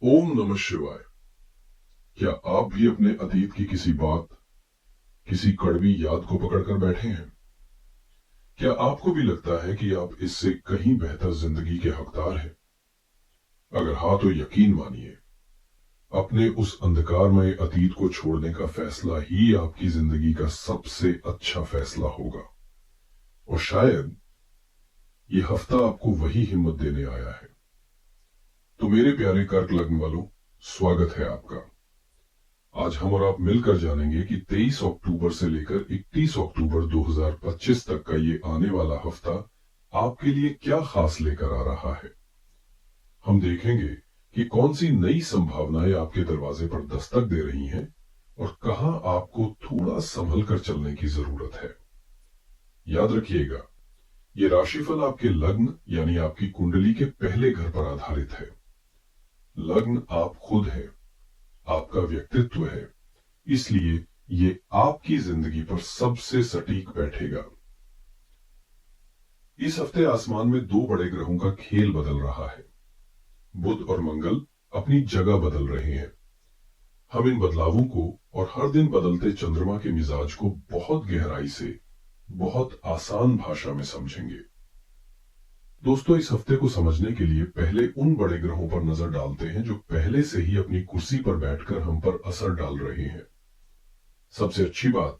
ओम नमः शिवाय। क्या आप भी अपने अतीत की किसी बात, किसी कड़वी याद को पकड़कर बैठे हैं? क्या आपको भी लगता है कि आप इससे कहीं बेहतर जिंदगी के हकदार हैं? अगर हाँ, तो यकीन मानिए, अपने उस अंधकारमय अतीत को छोड़ने का फैसला ही आपकी जिंदगी का सबसे अच्छा फैसला होगा। और शायद ये हफ्ता आपको वही हिम्मत देने आया है। तो मेरे प्यारे कर्क लग्न वालों, स्वागत है आपका। आज हम और आप मिलकर जानेंगे कि 23 अक्टूबर से लेकर 31 अक्टूबर 2025 तक का ये आने वाला हफ्ता आपके लिए क्या खास लेकर आ रहा है। हम देखेंगे कि कौन सी नई संभावनाएं आपके दरवाजे पर दस्तक दे रही हैं और कहां आपको थोड़ा संभल कर चलने की जरूरत है। याद रखिएगा, ये राशिफल आपके लग्न यानी आपकी कुंडली के पहले घर पर आधारित है। लग्न आप खुद है, आपका व्यक्तित्व है, इसलिए ये आपकी जिंदगी पर सबसे सटीक बैठेगा। इस हफ्ते आसमान में दो बड़े ग्रहों का खेल बदल रहा है। बुध और मंगल अपनी जगह बदल रहे हैं। हम इन बदलावों को और हर दिन बदलते चंद्रमा के मिजाज को बहुत गहराई से, बहुत आसान भाषा में समझेंगे। दोस्तों, इस हफ्ते को समझने के लिए पहले उन बड़े ग्रहों पर नजर डालते हैं जो पहले से ही अपनी कुर्सी पर बैठकर हम पर असर डाल रहे हैं। सबसे अच्छी बात,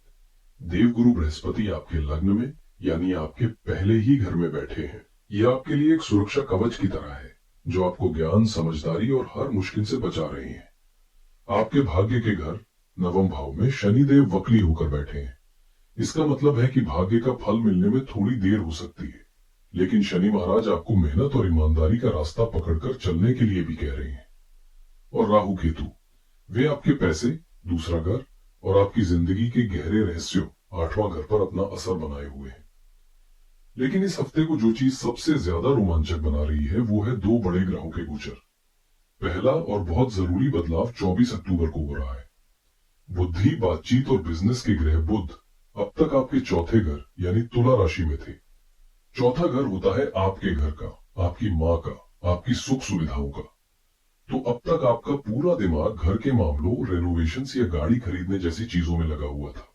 देवगुरु बृहस्पति आपके लग्न में यानी आपके पहले ही घर में बैठे हैं। यह आपके लिए एक सुरक्षा कवच की तरह है जो आपको ज्ञान, समझदारी और हर मुश्किल से बचा रहे हैं। आपके भाग्य के घर नवम भाव में शनिदेव वक्री होकर बैठे हैं। इसका मतलब है कि भाग्य का फल मिलने में थोड़ी देर हो सकती है, लेकिन शनि महाराज आपको मेहनत और ईमानदारी का रास्ता पकड़कर चलने के लिए भी कह रहे हैं। और राहु केतु, वे आपके पैसे, दूसरा घर और आपकी जिंदगी के गहरे रहस्यों, आठवां घर पर अपना असर बनाए हुए हैं। लेकिन इस हफ्ते को जो चीज सबसे ज्यादा रोमांचक बना रही है वो है दो बड़े ग्रहों के गोचर। पहला और बहुत जरूरी बदलाव 24 अक्टूबर को हो रहा है। बुद्धि, बातचीत और बिजनेस के ग्रह बुध अब तक आपके चौथे घर यानी तुला राशि में थे। चौथा घर होता है आपके घर का, आपकी माँ का, आपकी सुख सुविधाओं का। तो अब तक आपका पूरा दिमाग घर के मामलों, रेनोवेशन या गाड़ी खरीदने जैसी चीजों में लगा हुआ था।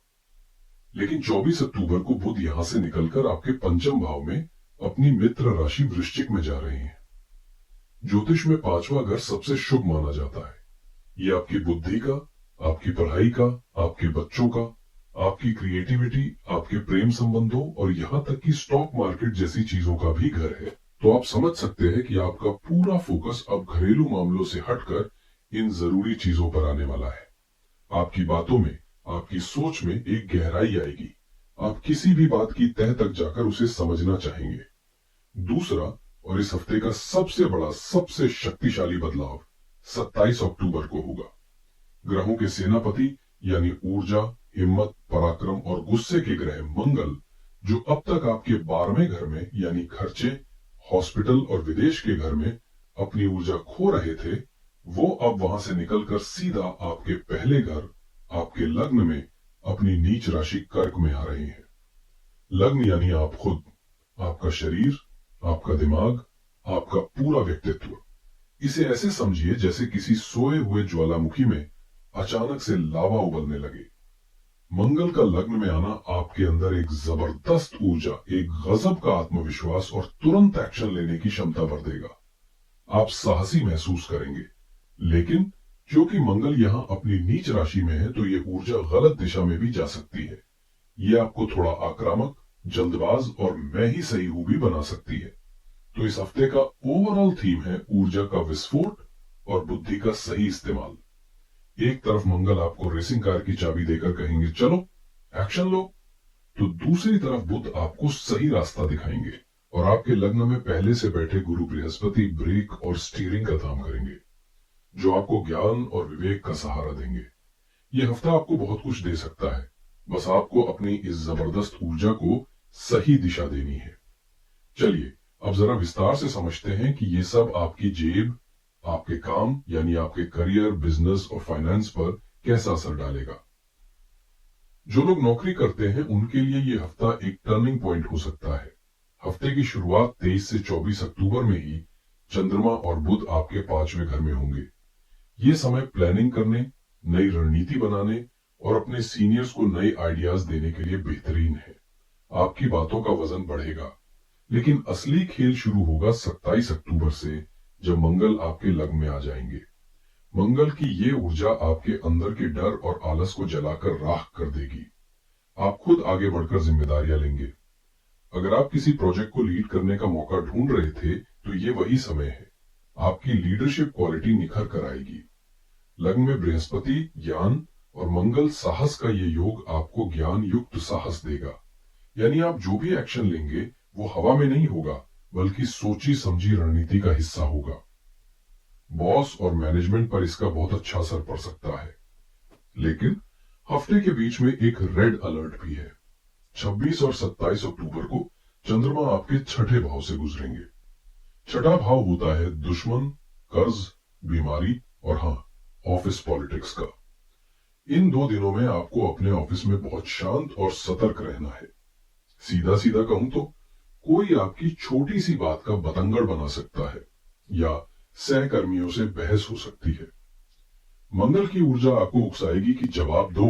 लेकिन 24 अक्टूबर को बुध यहां से निकलकर आपके पंचम भाव में अपनी मित्र राशि वृश्चिक में जा रहे हैं। ज्योतिष में पांचवा घर सबसे शुभ माना जाता है। ये आपकी बुद्धि का, आपकी पढ़ाई का, आपके बच्चों का, आपकी क्रिएटिविटी, आपके प्रेम संबंधों और यहां तक कि स्टॉक मार्केट जैसी चीजों का भी घर है। तो आप समझ सकते हैं कि आपका पूरा फोकस अब घरेलू मामलों से हटकर इन जरूरी चीजों पर आने वाला है। आपकी बातों में, आपकी सोच में एक गहराई आएगी। आप किसी भी बात की तह तक जाकर उसे समझना चाहेंगे। दूसरा और इस हफ्ते का सबसे बड़ा, सबसे शक्तिशाली बदलाव 27 अक्टूबर को होगा। ग्रहों के सेनापति यानी ऊर्जा, हिम्मत, पराक्रम और गुस्से के ग्रह मंगल, जो अब तक आपके 12वें घर में यानी खर्चे, हॉस्पिटल और विदेश के घर में अपनी ऊर्जा खो रहे थे, वो अब वहां से निकलकर सीधा आपके पहले घर, आपके लग्न में अपनी नीच राशि कर्क में आ रहे हैं। लग्न यानी आप खुद, आपका शरीर, आपका दिमाग, आपका पूरा व्यक्तित्व। इसे ऐसे समझिए जैसे किसी सोए हुए ज्वालामुखी में अचानक से लावा उबलने लगे। मंगल का लग्न में आना आपके अंदर एक जबरदस्त ऊर्जा, एक गजब का आत्मविश्वास और तुरंत एक्शन लेने की क्षमता भर देगा। आप साहसी महसूस करेंगे। लेकिन क्योंकि मंगल यहां अपनी नीच राशि में है, तो ये ऊर्जा गलत दिशा में भी जा सकती है। ये आपको थोड़ा आक्रामक, जल्दबाज और मैं ही सही हूं भी बना सकती है। तो इस हफ्ते का ओवरऑल थीम है ऊर्जा का विस्फोट और बुद्धि का सही इस्तेमाल। एक तरफ मंगल आपको रेसिंग कार की चाबी देकर कहेंगे चलो एक्शन लो, तो दूसरी तरफ बुध आपको सही रास्ता दिखाएंगे और आपके लग्न में पहले से बैठे गुरु बृहस्पति ब्रेक और स्टीयरिंग का काम करेंगे, जो आपको ज्ञान और विवेक का सहारा देंगे। यह हफ्ता आपको बहुत कुछ दे सकता है, बस आपको अपनी इस जबरदस्त ऊर्जा को सही दिशा देनी है। चलिए अब जरा विस्तार से समझते हैं कि ये सब आपकी जेब, आपके काम यानी आपके करियर, बिजनेस और फाइनेंस पर कैसा असर डालेगा। जो लोग नौकरी करते हैं उनके लिए यह हफ्ता एक टर्निंग पॉइंट हो सकता है। हफ्ते की शुरुआत 23 से 24 अक्टूबर में ही चंद्रमा और बुध आपके 5वें घर में होंगे। ये समय प्लानिंग करने, नई रणनीति बनाने और अपने सीनियर्स को नए आइडियाज देने के लिए बेहतरीन है। आपकी बातों का वजन बढ़ेगा, लेकिन असली खेल शुरू होगा 27 अक्टूबर से, जब मंगल आपके लग्न में आ जाएंगे। मंगल की ये ऊर्जा आपके अंदर के डर और आलस को जलाकर राख कर देगी। आप खुद आगे बढ़कर जिम्मेदारियां लेंगे। अगर आप किसी प्रोजेक्ट को लीड करने का मौका ढूंढ रहे थे, तो ये वही समय है। आपकी लीडरशिप क्वालिटी निखर कर आएगी। लग्न में बृहस्पति, ज्ञान और मंगल साहस का ये योग आपको ज्ञान युक्त साहस देगा। यानी आप जो भी एक्शन लेंगे वो हवा में नहीं होगा, बल्कि सोची समझी रणनीति का हिस्सा होगा। बॉस और मैनेजमेंट पर इसका बहुत अच्छा असर पड़ सकता है। लेकिन हफ्ते के बीच में एक रेड अलर्ट भी है। 26 और 27 अक्टूबर को चंद्रमा आपके छठे भाव से गुजरेंगे। छठा भाव होता है दुश्मन, कर्ज, बीमारी और हाँ, ऑफिस पॉलिटिक्स का। इन 2 दिनों में आपको अपने ऑफिस में बहुत शांत और सतर्क रहना है। सीधा सीधा कहूं तो कोई आपकी छोटी सी बात का बतंगड़ बना सकता है या सहकर्मियों से बहस हो सकती है। मंगल की ऊर्जा आपको उकसाएगी कि जवाब दो,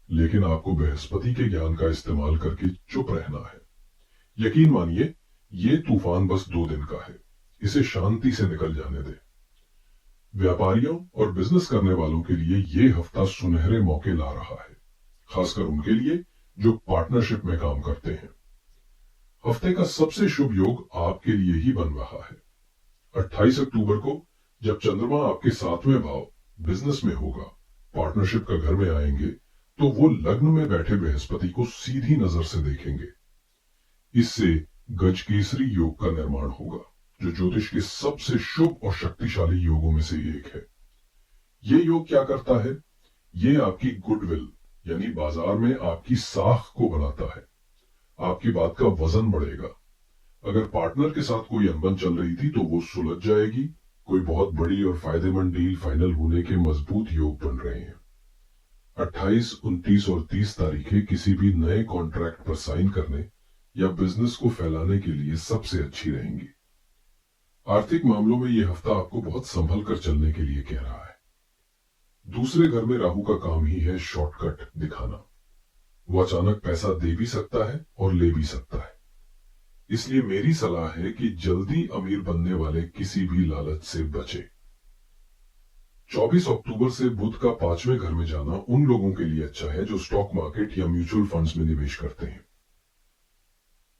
लेकिन आपको बृहस्पति के ज्ञान का इस्तेमाल करके चुप रहना है। यकीन मानिए, ये तूफान बस 2 दिन का है। इसे शांति से निकल जाने दें। व्यापारियों और बिजनेस करने वालों के लिए ये हफ्ता सुनहरे मौके ला रहा है, खासकर उनके लिए जो पार्टनरशिप में काम करते हैं। हफ्ते का सबसे शुभ योग आपके लिए ही बन रहा है। 28 अक्टूबर को जब चंद्रमा आपके 7वें भाव बिजनेस में होगा, पार्टनरशिप का घर में आएंगे, तो वो लग्न में बैठे बृहस्पति को सीधी नजर से देखेंगे। इससे गजकेसरी योग का निर्माण होगा, जो ज्योतिष के सबसे शुभ और शक्तिशाली योगों में से एक है। ये योग क्या करता है? ये आपकी गुडविल यानी बाजार में आपकी साख को बनाता है। आपकी बात का वजन बढ़ेगा। अगर पार्टनर के साथ कोई अनबन चल रही थी तो वो सुलझ जाएगी। कोई बहुत बड़ी और फायदेमंद डील फाइनल होने के मजबूत योग बन रहे हैं। 28, 29 और 30 तारीखें किसी भी नए कॉन्ट्रैक्ट पर साइन करने या बिजनेस को फैलाने के लिए सबसे अच्छी रहेंगी। आर्थिक मामलों में यह हफ्ता आपको बहुत संभल कर चलने के लिए कह रहा है। दूसरे घर में राहु का काम ही है शॉर्टकट दिखाना। वो अचानक पैसा दे भी सकता है और ले भी सकता है। इसलिए मेरी सलाह है कि जल्दी अमीर बनने वाले किसी भी लालच से बचे। 24 अक्टूबर से बुध का 5वें घर में जाना उन लोगों के लिए अच्छा है जो स्टॉक मार्केट या म्यूचुअल फंड्स में निवेश करते हैं।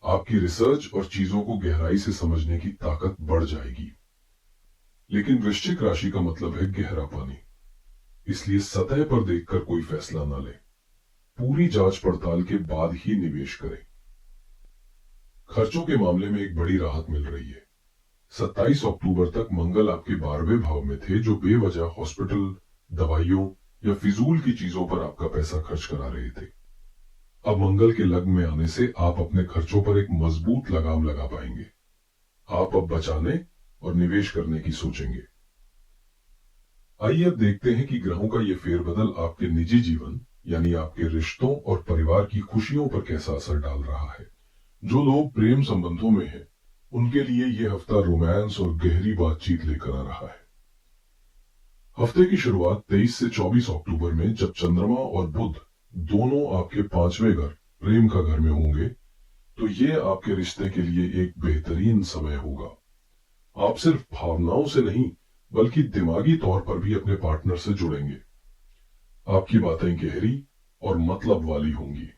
आपकी रिसर्च और चीजों को गहराई से समझने की ताकत बढ़ जाएगी। लेकिन वृश्चिक राशि का मतलब है गहरा पानी, इसलिए सतह पर देखकर कोई फैसला न लें। पूरी जांच पड़ताल के बाद ही निवेश करें। खर्चों के मामले में एक बड़ी राहत मिल रही है। 27 अक्टूबर तक मंगल आपके 12वें भाव में थे, जो बेवजह हॉस्पिटल, दवाइयों या फिजूल की चीजों पर आपका पैसा खर्च करा रहे थे। अब मंगल के लग्न में आने से आप अपने खर्चों पर एक मजबूत लगाम लगा पाएंगे। आप अब बचाने और निवेश करने की सोचेंगे। आइए अब देखते हैं कि ग्रहों का यह फेरबदल आपके निजी जीवन यानी आपके रिश्तों और परिवार की खुशियों पर कैसा असर डाल रहा है। जो लोग प्रेम संबंधों में हैं, उनके लिए यह हफ्ता रोमांस और गहरी बातचीत लेकर आ रहा है। हफ्ते की शुरुआत 23 से 24 अक्टूबर में जब चंद्रमा और बुध दोनों आपके 5वें घर प्रेम का घर में होंगे, तो ये आपके रिश्ते के लिए एक बेहतरीन समय होगा। आप सिर्फ भावनाओं से नहीं, बल्कि दिमागी तौर पर भी अपने पार्टनर से जुड़ेंगे। आपकी बातें गहरी और मतलब वाली होंगी।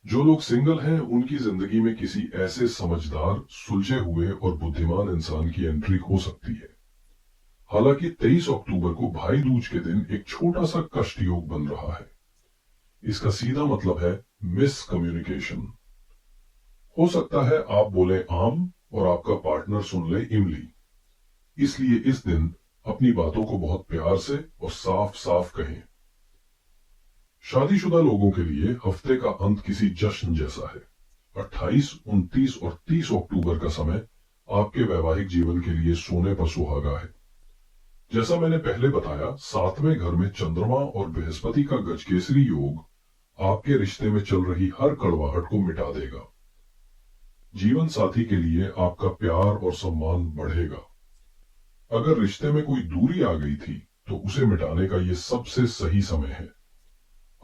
जो लोग सिंगल हैं, उनकी जिंदगी में किसी ऐसे समझदार, सुलझे हुए और बुद्धिमान इंसान की एंट्री हो सकती है। हालांकि 23 अक्टूबर को भाई दूज के दिन एक छोटा सा कष्ट योग बन रहा है। इसका सीधा मतलब है मिस कम्युनिकेशन। हो सकता है आप बोले आम और आपका पार्टनर सुन ले इमली। इसलिए इस दिन अपनी बातों को बहुत प्यार से और साफ साफ कहें। शादीशुदा लोगों के लिए हफ्ते का अंत किसी जश्न जैसा है। 28, 29 और 30 अक्टूबर का समय आपके वैवाहिक जीवन के लिए सोने पर सुहागा है। जैसा मैंने पहले बताया, 7वें घर में चंद्रमा और बृहस्पति का गजकेसरी योग आपके रिश्ते में चल रही हर कड़वाहट को मिटा देगा। जीवन साथी के लिए आपका प्यार और सम्मान बढ़ेगा। अगर रिश्ते में कोई दूरी आ गई थी तो उसे मिटाने का ये सबसे सही समय है।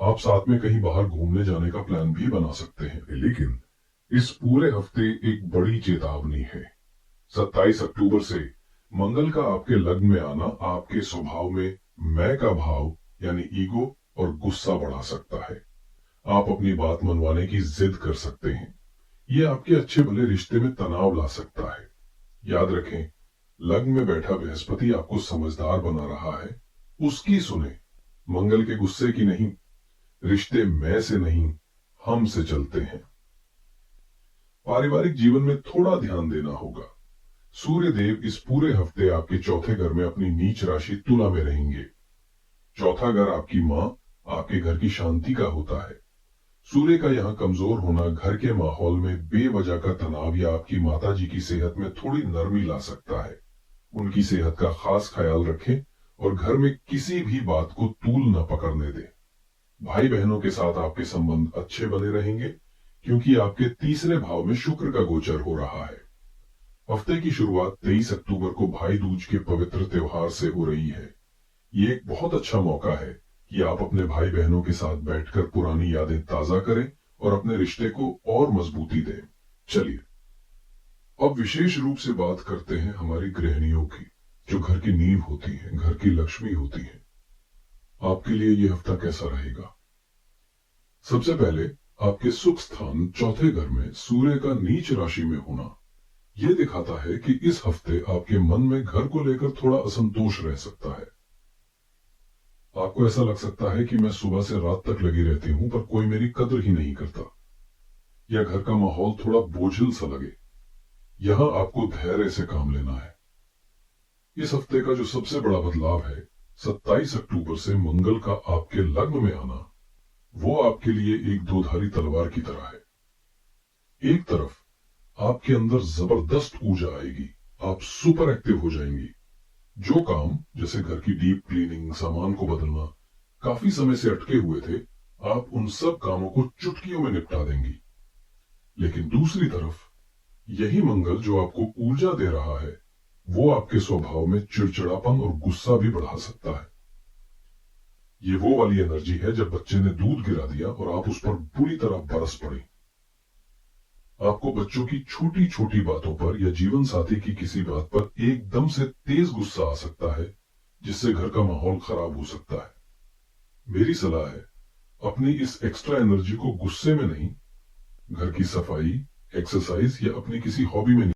आप साथ में कहीं बाहर घूमने जाने का प्लान भी बना सकते हैं। लेकिन इस पूरे हफ्ते एक बड़ी चेतावनी है। 27 अक्टूबर से मंगल का आपके लग्न में आना आपके स्वभाव में मैं का भाव यानी ईगो और गुस्सा बढ़ा सकता है। आप अपनी बात मनवाने की जिद कर सकते हैं। ये आपके अच्छे भले रिश्ते में तनाव ला सकता है। याद रखें, लग्न में बैठा बृहस्पति आपको समझदार बना रहा है। उसकी सुने, मंगल के गुस्से की नहीं। रिश्ते मैं से नहीं, हम से चलते हैं। पारिवारिक जीवन में थोड़ा ध्यान देना होगा। सूर्य देव इस पूरे हफ्ते आपके चौथे घर में अपनी नीच राशि तुला में रहेंगे। चौथा घर आपकी मां, आपके घर की शांति का होता है। सूर्य का यहाँ कमजोर होना घर के माहौल में बेवजह का तनाव या आपकी माताजी की सेहत में थोड़ी नरमी ला सकता है। उनकी सेहत का खास ख्याल रखें और घर में किसी भी बात को तूल न पकड़ने दें। भाई बहनों के साथ आपके संबंध अच्छे बने रहेंगे क्योंकि आपके तीसरे भाव में शुक्र का गोचर हो रहा है। हफ्ते की शुरुआत 23 अक्टूबर को भाई दूज के पवित्र त्योहार से हो रही है। ये एक बहुत अच्छा मौका है कि आप अपने भाई बहनों के साथ बैठकर पुरानी यादें ताजा करें और अपने रिश्ते को और मजबूती दें। चलिए अब विशेष रूप से बात करते हैं हमारी गृहिणियों की, जो घर की नींव होती हैं, घर की लक्ष्मी होती हैं। आपके लिए यह हफ्ता कैसा रहेगा? सबसे पहले आपके सुख स्थान चौथे घर में सूर्य का नीच राशि में होना यह दिखाता है कि इस हफ्ते आपके मन में घर को लेकर थोड़ा असंतोष रह सकता है। आपको ऐसा लग सकता है कि मैं सुबह से रात तक लगी रहती हूं पर कोई मेरी कद्र ही नहीं करता, या घर का माहौल थोड़ा बोझिल सा लगे। यहां आपको धैर्य से काम लेना है। इस हफ्ते का जो सबसे बड़ा बदलाव है, 27 अक्टूबर से मंगल का आपके लग्न में आना, वो आपके लिए एक दोधारी तलवार की तरह है। एक तरफ आपके अंदर जबरदस्त ऊर्जा आएगी, आप सुपर एक्टिव हो जाएंगी। जो काम जैसे घर की डीप क्लीनिंग, सामान को बदलना काफी समय से अटके हुए थे, आप उन सब कामों को चुटकियों में निपटा देंगी। लेकिन दूसरी तरफ यही मंगल जो आपको ऊर्जा दे रहा है, वो आपके स्वभाव में चिड़चिड़ापन और गुस्सा भी बढ़ा सकता है। ये वो वाली एनर्जी है जब बच्चे ने दूध गिरा दिया और आप उस पर बुरी तरह बरस पड़े। आपको बच्चों की छोटी छोटी बातों पर या जीवन साथी की किसी बात पर एकदम से तेज गुस्सा आ सकता है, जिससे घर का माहौल खराब हो सकता है। मेरी सलाह है, अपनी इस एक्स्ट्रा एनर्जी को गुस्से में नहीं, घर की सफाई, एक्सरसाइज या अपनी किसी हॉबी में